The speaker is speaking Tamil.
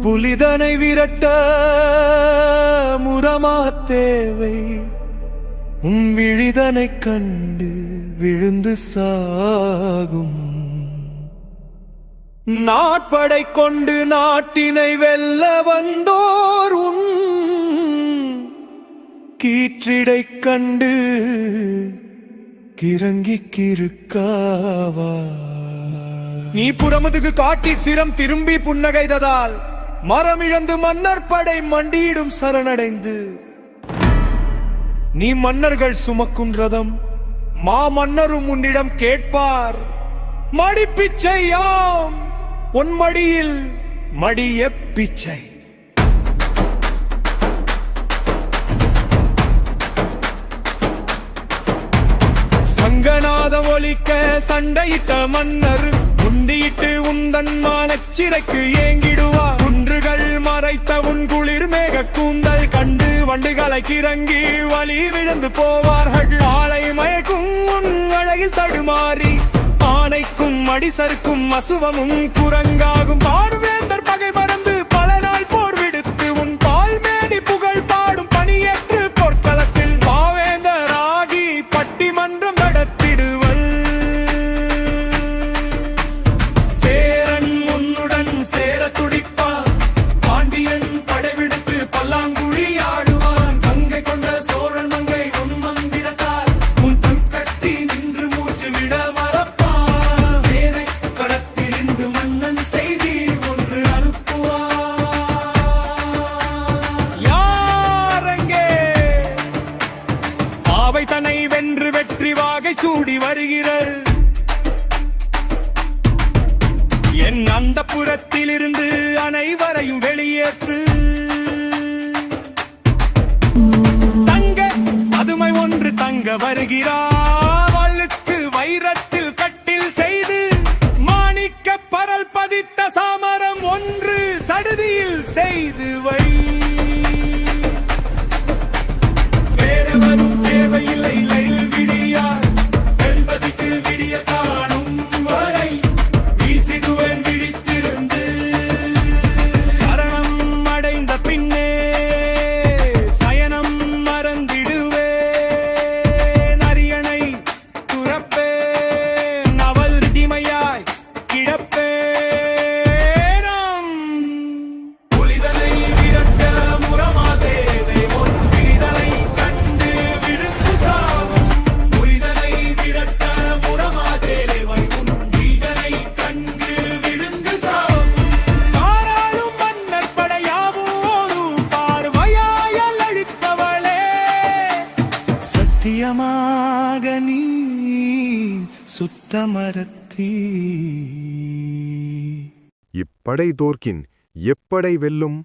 புலிதனை விரட்ட முரமாத் தேவை, உன் விழிதனை கண்டு விழுந்து சாகும். நாட்படை கொண்டு நாட்டினை வெல்ல வந்தோர் உன் கீற்றிடை கண்டு கிறங்கிக்கிருக்காவா. நீ புறமுதுகு காட்டி சிரம் திரும்பி புன்னகைததால் மரமிழந்து மன்னர் படை மண்டியிடும் சரணடைந்து, நீ மன்னர்கள் சுமக்கும் ரதம் மா மன்னரும் உன்னிடம் கேட்பார். மடிப்பிச்சையாம் உன் மடியில் மடிய பிச்சை. சங்கநாதம் ஒலிக்க சண்டையிட்ட மன்னர் உண்டியிட்டு உந்தன் மானச்சிறைக்கு ஏங்கிடுவார். குன்றுகள் மறைத்த உன் குளிர் மேக கூந்தல் கண்டு வண்டுகளை கிறங்கி வலி விழுந்து போவார்கள். ஆளை மயக்கும் உன் அழகில் தடுமாறி ஆனைக்கும் அடிசருக்கும் அசுவமும் குரங்காகும். பார்வேந்தர் பகை மறந்து பல நாள் போர் விடுத்து உன் பால்மேனி புகழ் பாடும் பணியேற்று பொற்களத்தில் பாவேந்தராகி பட்டிமன்றம் நடத்திடுவல். சேரன் உன்னுடன் சேர துடிப்பான், பாண்டியன் படைவிடுத்து பல்லாங்குழி ஆடுவான். கங்கை கொண்ட சோழன் மங்கை உன் மந்திரத்தால் உன் தன் கட்டி நின்று மூச்சு விட மறப்பான். சேனை கடத்திலிருந்து மன்னன் செய்தி ஒன்று அனுப்புவான். யாரங்கே பாவை தன்னை வென்று வெற்றி வாகை சூடி வருகிறாள். என் அந்த புறத்திலிருந்து அனைவரையும் வெளியேற்று. தங்க அதுமை ஒன்று தங்க வருகிறார். அவளுக்கு வைரத்தில் கட்டில் செய்து மாணிக்க பரல் பதித்த சாமரம் ஒன்று சடுதியில் செய்து வை. வேறு வரும் தேவையில்லை லைல் விடியார் வெல்வதிக்கு விடிய காணும் வரை வீசிடுவேன் விழித்திருந்து. சரணம் அடைந்த பின்னே சயனம் மறந்திடுவேன். அரியணை துறப்பேன், அவள் திமையாய் கிடப்பேன். புலிதனை விரட்ட முரமாதேவை உன் விழிதனை கண்டு விழுந்து சாகும். புலிதனை விரட்ட முரமாதேவை உன் விழிதனை கண்டு விழுந்து சாகும். ஆனாலும் மன்னர் படையாவோடு பார்வையால் அழித்தவளே, சத்தியமாக நீ சுத்தமரத்தீ. இப்படை தோற்கின் எப்படை வெல்லும்?